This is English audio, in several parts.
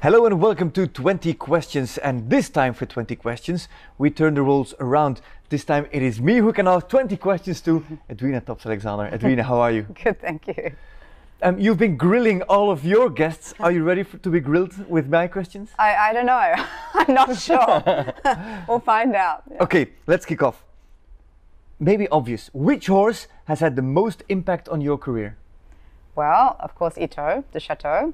Hello and welcome to 20 Questions, and this time for 20 questions we turn the roles around. This time it is me who can ask 20 questions to Edwina Tops-Alexander. Edwina, how are you? Good, thank you. You've been grilling all of your guests. Are you ready to be grilled with my questions? I don't know. I'm not sure. We'll find out. Yeah. Okay, let's kick off. Maybe obvious. Which horse has had the most impact on your career? Well, of course, Ito, the Chateau.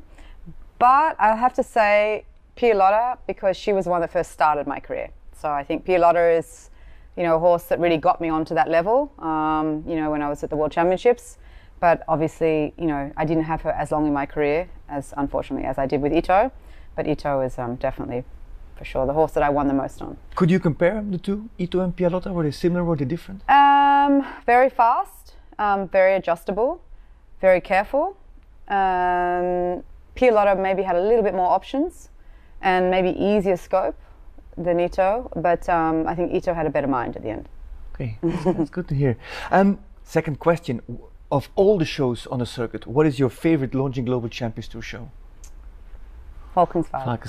But I'll have to say Penelope, because she was the one that first started my career. So I think Penelope is, a horse that really got me onto that level, when I was at the World Championships. But obviously, I didn't have her as long in my career, unfortunately, as I did with Ito. But Ito is definitely, for sure, the horse that I won the most on. Could you compare the two, Ito and Penelope? Were they similar, were they different? Very fast, very adjustable, very careful. Penelope maybe had a little bit more options and maybe easier scope than Ito, but I think Ito had a better mind at the end. Okay, that's good to hear. Second question, of all the shows on the circuit, what is your favorite Launching Global Champions Tour show? Valkenswaard.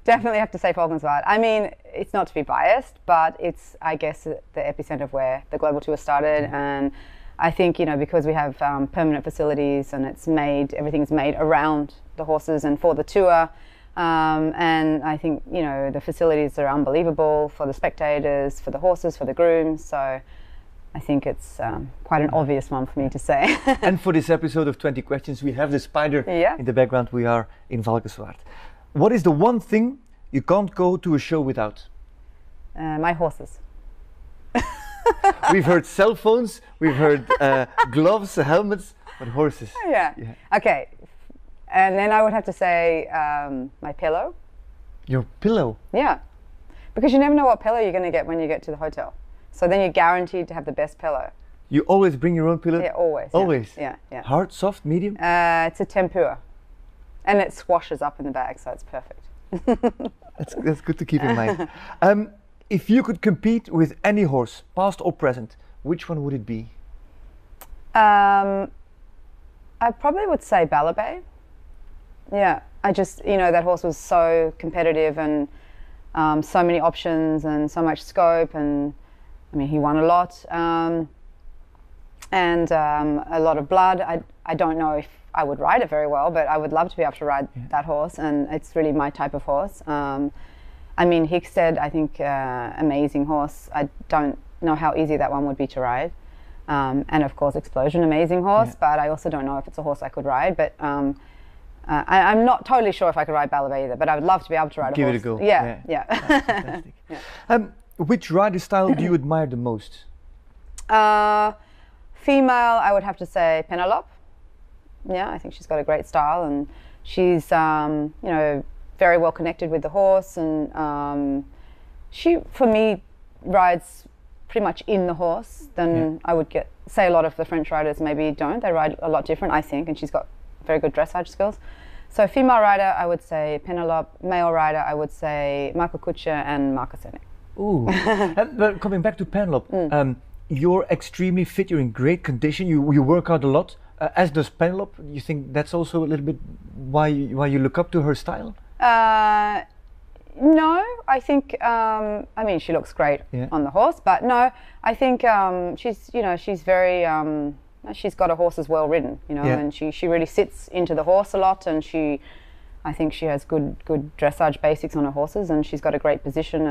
Definitely have to say Valkenswaard. I mean, it's not to be biased, but it's, I guess, the epicenter of where the Global Tour started. And I think, because we have permanent facilities and everything's made around the horses and for the tour. And I think, the facilities are unbelievable for the spectators, for the horses, for the grooms. So I think it's quite an obvious one for me to say. And for this episode of 20 Questions, we have the spider in the background. We are in Valkenswaard. What is the one thing you can't go to a show without? My horses. We've heard cell phones, we've heard gloves, helmets, but horses. Yeah. Okay. And then I would have to say my pillow. Your pillow? Yeah. Because you never know what pillow you're going to get when you get to the hotel. So then you're guaranteed to have the best pillow. You always bring your own pillow? Yeah, always. Always? Yeah. Hard, soft, medium? It's a tempura. And it squashes up in the bag, so it's perfect. That's good to keep in mind. If you could compete with any horse, past or present, which one would it be? I probably would say Penelope. Yeah, I just, that horse was so competitive and so many options and so much scope, and I mean, he won a lot, and a lot of blood. I don't know if I would ride it very well, but I would love to be able to ride that horse, and it's really my type of horse. I mean, Hickstead, I think, amazing horse. I don't know how easy that one would be to ride. And of course, Explosion, amazing horse, but I also don't know if it's a horse I could ride. But I'm not totally sure if I could ride Penelope either, but I would love to be able to ride a horse. Give it a go. Yeah. That's fantastic. Which rider style do you admire the most? Female, I would have to say Penelope. Yeah, I think she's got a great style, and she's, very well connected with the horse, and she, for me, rides pretty much in the horse than I would say a lot of the French riders maybe don't. They ride a lot different, I think, and she's got very good dressage skills. So female rider, I would say Penelope. Male rider, I would say Marco Kutscher and Marco Sennek. Ooh. But coming back to Penelope, you're extremely fit, you're in great condition, you work out a lot, as does Penelope. You think that's also a little bit why you look up to her style? No, I think, I mean, she looks great on the horse, but no, I think she's very, she's got a horse as well ridden, and she really sits into the horse a lot, and I think she has good dressage basics on her horses, and she's got a great position,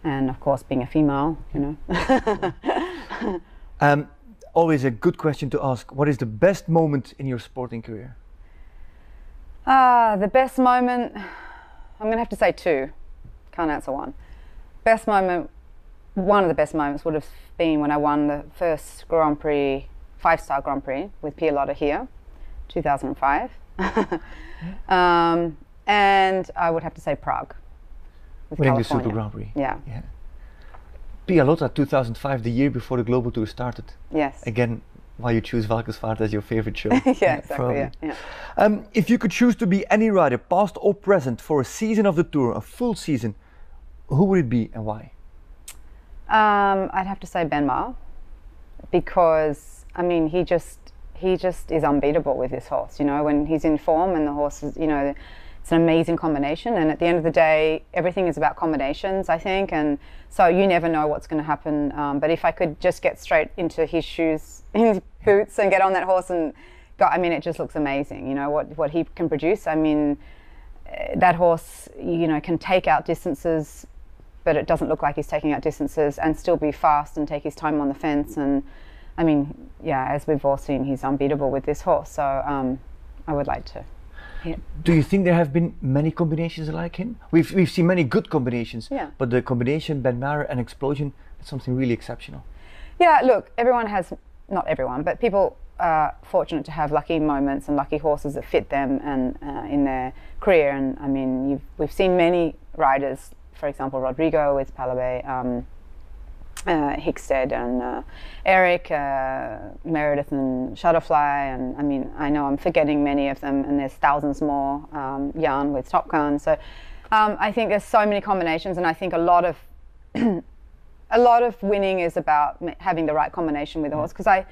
and of course, being a female, Always a good question to ask. What is the best moment in your sporting career? The best moment, I'm going to have to say two. Can't answer one. Best moment, one of the best moments would have been when I won the first Grand Prix, 5-star Grand Prix with Penelope here, 2005. And I would have to say Prague. Winning the Super Grand Prix. Yeah. Penelope 2005, the year before the Global Tour started. Yes. Again, why you choose Valkenswaard as your favorite show. Yeah, exactly. Yeah. If you could choose to be any rider, past or present, for a season of the Tour, a full season, who would it be and why? I'd have to say Ben Maher, because I mean he he just is unbeatable with this horse. You know, when he's in form and the horse is, you know, it's an amazing combination. And at the end of the day, everything is about combinations, I think. And so you never know what's going to happen. But if I could just get straight into his shoes, his boots, and get on that horse and go, I mean, it just looks amazing. You know, what he can produce. I mean, that horse, you know, can take out distances, but it doesn't look like he's taking out distances, and still be fast and take his time on the fence. And I mean, yeah, as we've all seen, he's unbeatable with this horse. So I would like to. Yeah. Do you think there have been many combinations like him? We've seen many good combinations, yeah. But the combination Ben Mara and Explosion is something really exceptional. Yeah, look, everyone has, not everyone, but people are fortunate to have lucky moments and lucky horses that fit them and in their career. And I mean, we've seen many riders, for example, Rodrigo with Penelope, Hickstead and Eric, Meredith and Shutterfly, and I mean, I know I'm forgetting many of them, and there's thousands more. Jan with Top Gun. So I think there's so many combinations, and I think a lot of winning is about having the right combination with the horse. Because I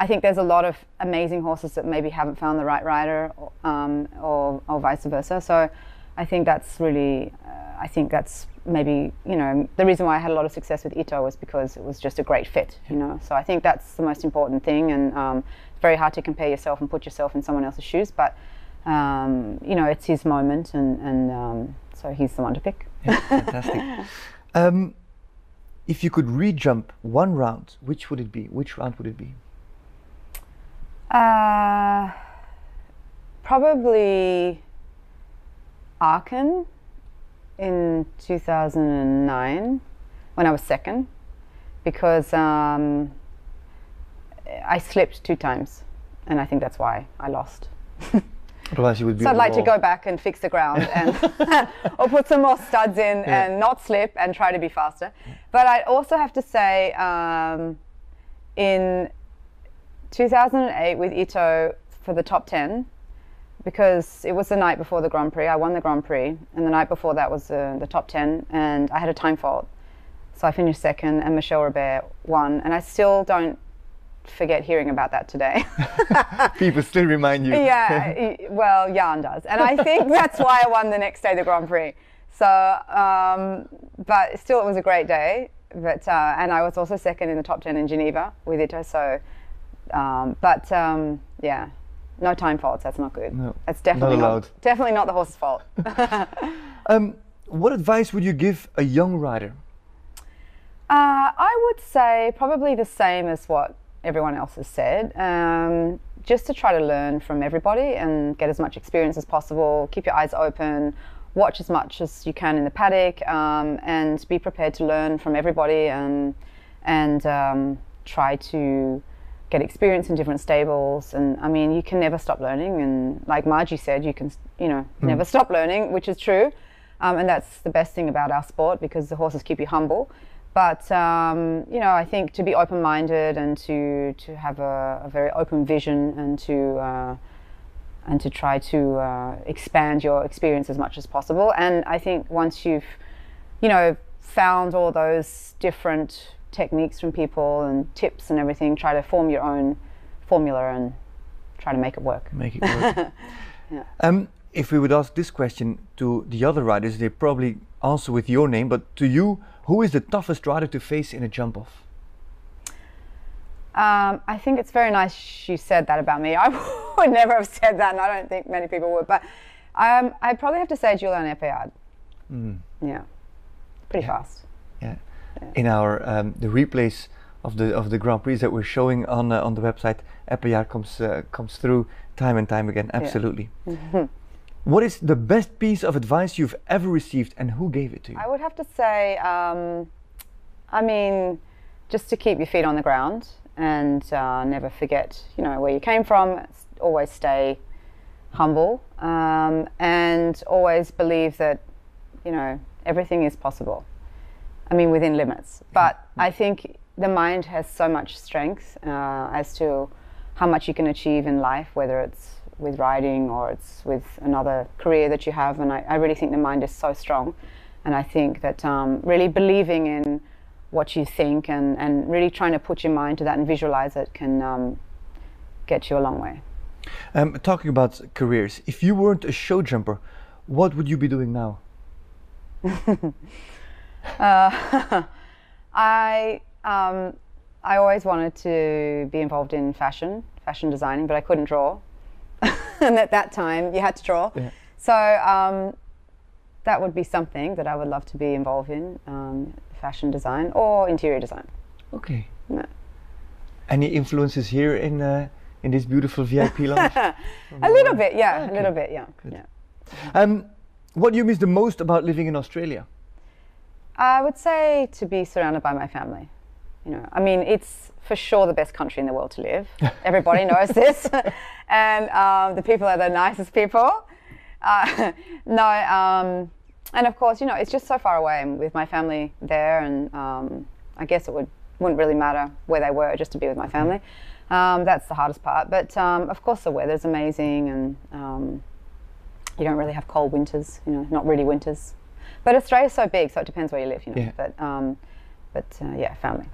think there's a lot of amazing horses that maybe haven't found the right rider, or vice versa. So I think that's really, I think that's maybe, you know, the reason why I had a lot of success with Ito was because it was just a great fit, you know. So I think that's the most important thing, and it's very hard to compare yourself and put yourself in someone else's shoes, but you know, it's his moment, and so he's the one to pick. Yeah, fantastic. If you could re-jump one round, which would it be? Which round would it be? Probably Aachen in 2009 when I was second, because I slipped 2 times, and I think that's why I lost. Otherwise you would be. So I'd like to go back and fix the ground, and or put some more studs in, yeah. and not slip and try to be faster. But I also have to say, in 2008 with Ito for the top 10, because it was the night before the Grand Prix. I won the Grand Prix, and the night before that was the top 10, and I had a time fault. So I finished second, and Michel Robert won, and I still don't forget hearing about that today. People still remind you. Yeah, well, Jan does. And I think that's why I won the next day, the Grand Prix. So, but still it was a great day. But and I was also second in the top 10 in Geneva with Ito, so, yeah. No time faults, that's not good. No, that's definitely not allowed. Definitely not the horse's fault. What advice would you give a young rider? I would say probably the same as what everyone else has said. Just to try to learn from everybody and get as much experience as possible. Keep your eyes open, watch as much as you can in the paddock, and be prepared to learn from everybody, and try to get experience in different stables. And I mean, you can never stop learning, and like Margie said, you can, you know, never stop learning, which is true, and that's the best thing about our sport, because the horses keep you humble. But you know, I think to be open-minded and to have a very open vision, and to try to expand your experience as much as possible. And I think once you've, you know, found all those different techniques from people and tips and everything, try to form your own formula and try to make it work. Make it work. Yeah. If we would ask this question to the other riders, they probably answer with your name, but to you, who is the toughest rider to face in a jump-off? I think it's very nice you said that about me. I would never have said that, and I don't think many people would, but I'd probably have to say Julian Epayard. Yeah, pretty fast. Yeah. In our the replays of the Grand Prix that we're showing on the website, Epayard comes through time and time again. Absolutely. Yeah. What is the best piece of advice you've ever received, and who gave it to you? I would have to say, I mean, just to keep your feet on the ground and never forget, you know, where you came from. Always stay humble, and always believe that, you know, everything is possible. I mean, within limits. But I think the mind has so much strength as to how much you can achieve in life, whether it's with riding or it's with another career that you have. And I really think the mind is so strong. And I think that really believing in what you think and really trying to put your mind to that and visualize it can get you a long way. Talking about careers, if you weren't a show jumper, what would you be doing now? I always wanted to be involved in fashion designing, but I couldn't draw. And at that time, you had to draw. Yeah. So that would be something that I would love to be involved in, fashion design or interior design. Okay. Yeah. Any influences here in this beautiful VIP lounge? A little bit, yeah. Okay. A little bit, yeah. Yeah. What do you miss the most about living in Australia? I would say to be surrounded by my family. You know, I mean, it's for sure the best country in the world to live. Everybody knows this, and the people are the nicest people. And of course, you know, it's just so far away. I'm with my family there, and I guess it wouldn't really matter where they were, just to be with my family. That's the hardest part. But of course, the weather's amazing, and you don't really have cold winters. You know, not really winters. But Australia's so big, so it depends where you live. You know. Yeah. But yeah, family.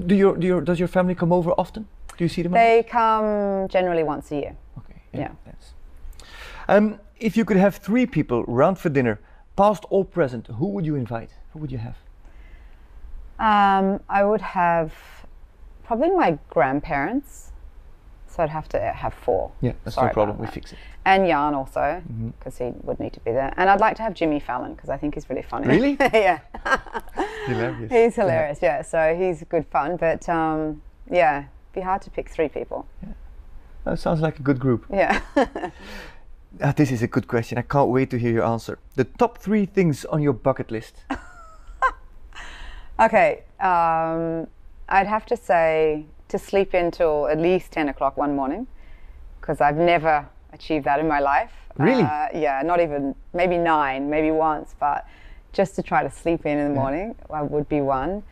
Does your family come over often? Do you see them? They come generally once a year. Okay. Yeah. Yes. If you could have 3 people round for dinner, past or present, who would you invite? Who would you have? I would have probably my grandparents. So I'd have to have 4. Yeah, that's no problem. We fix it. And Jan also, because he would need to be there. And I'd like to have Jimmy Fallon, because I think he's really funny. Really? Yeah. Hilarious. He's hilarious, yeah. So he's good fun. But yeah, it'd be hard to pick 3 people. Yeah. That sounds like a good group. Yeah. This is a good question. I can't wait to hear your answer. The top 3 things on your bucket list. Okay. I'd have to say to sleep until at least 10 o'clock one morning, because I've never achieved that in my life. Really? Yeah, not even, maybe 9, maybe once, but just to try to sleep in the morning would be one.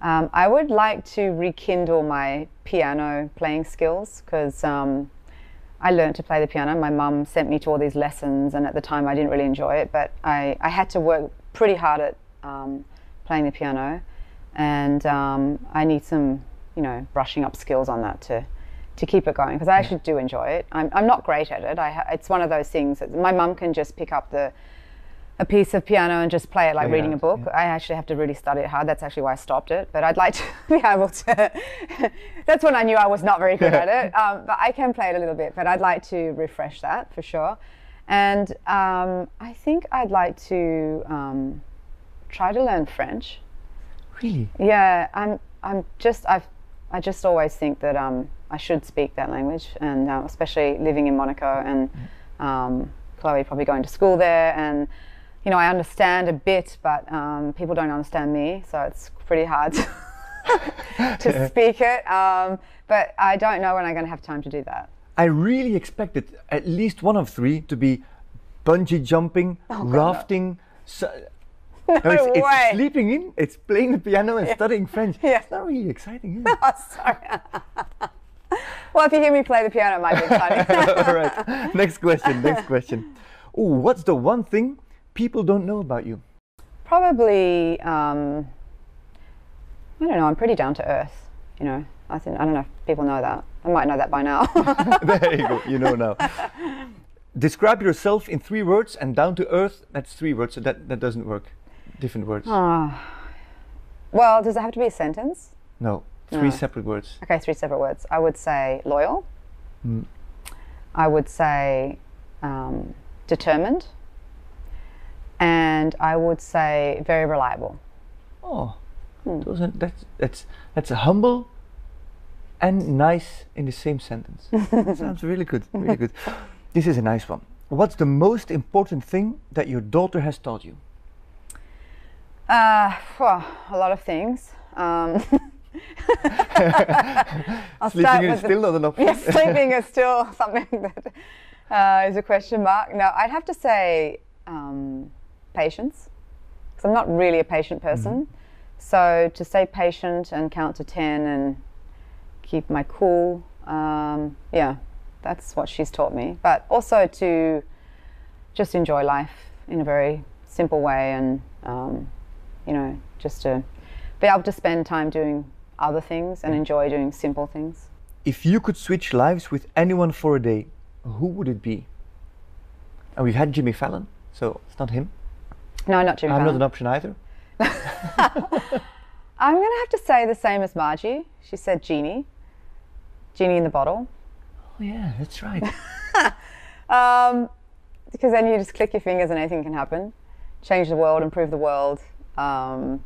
I would like to rekindle my piano playing skills, because I learned to play the piano. My mum sent me to all these lessons, and at the time I didn't really enjoy it, but I had to work pretty hard at playing the piano, and I need some, you know, brushing up skills on that to keep it going, because I actually do enjoy it. I'm not great at it. It's one of those things that my mum can just pick up a piece of piano and just play it like reading a book. Yeah. I actually have to really study it hard. That's actually why I stopped it. But I'd like to be able to. That's when I knew I was not very good at it. But I can play it a little bit. But I'd like to refresh that for sure. And I think I'd like to try to learn French. Really? Yeah. I just always think that I should speak that language, and especially living in Monaco, and Chloe probably going to school there, and you know, I understand a bit, but people don't understand me, so it's pretty hard to speak it. But I don't know when I'm going to have time to do that. I really expected at least one of 3 to be bungee jumping, rafting. No it's way. Sleeping in, it's playing the piano and studying French. Yeah. It's not really exciting, is it? Oh, sorry. Well, if you hear me play the piano, it might be exciting. All right. Next question. Ooh, what's the one thing people don't know about you? Probably, I don't know, I'm pretty down to earth, you know. I don't know if people know that. I might know that by now. There you go, you know now. Describe yourself in 3 words, and down to earth, that's 3 words, so that doesn't work. Different words. Well, does it have to be a sentence? No, 3 separate words. Okay, 3 separate words. I would say loyal. I would say determined. And I would say very reliable. Oh, that's a humble and nice in the same sentence. Sounds really good, really good. This is a nice one. What's the most important thing that your daughter has taught you? Well, a lot of things. Sleeping is still not an option. Yes, sleeping is still something that is a question mark. No, I'd have to say patience, because I'm not really a patient person. So to stay patient and count to 10 and keep my cool, yeah, that's what she's taught me. But also to just enjoy life in a very simple way, and you know, just to be able to spend time doing other things and enjoy doing simple things. if you could switch lives with anyone for a day, who would it be? And we've had Jimmy Fallon, so it's not him. No, not Jimmy I'm Fallon. not an option either. I'm going to have to say the same as Margie. She said Genie. Genie in the bottle. Oh yeah, that's right. Because then you just click your fingers and anything can happen. Change the world, improve the world. But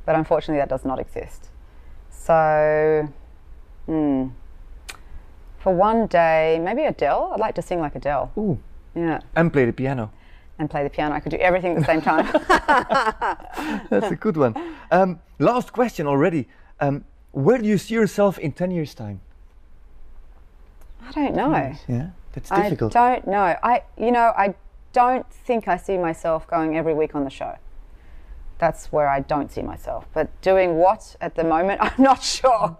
unfortunately that does not exist. So, for one day, maybe Adele. I'd like to sing like Adele. Ooh. Yeah. And play the piano. And play the piano. I could do everything at the same time. That's a good one. Last question already. Where do you see yourself in 10 years' time? I don't know. Yeah, that's difficult. I don't know. I don't think I see myself going every week on the show. That's where I don't see myself. But doing what at the moment, I'm not sure.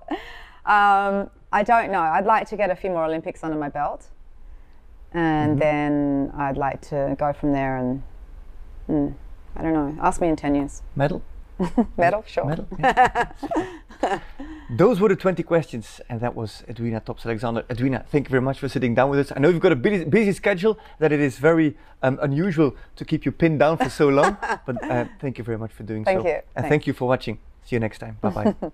I don't know. I'd like to get a few more Olympics under my belt. And then I'd like to go from there and, I don't know, ask me in 10 years. Medal? Medal, sure. Medal, yeah. Those were the 20 questions, and that was Edwina Tops-Alexander. Edwina, thank you very much for sitting down with us. I know you've got a busy schedule, that it is very unusual to keep you pinned down for so long, but thank you very much for doing so. Thank you. And thank you for watching. See you next time. Bye-bye.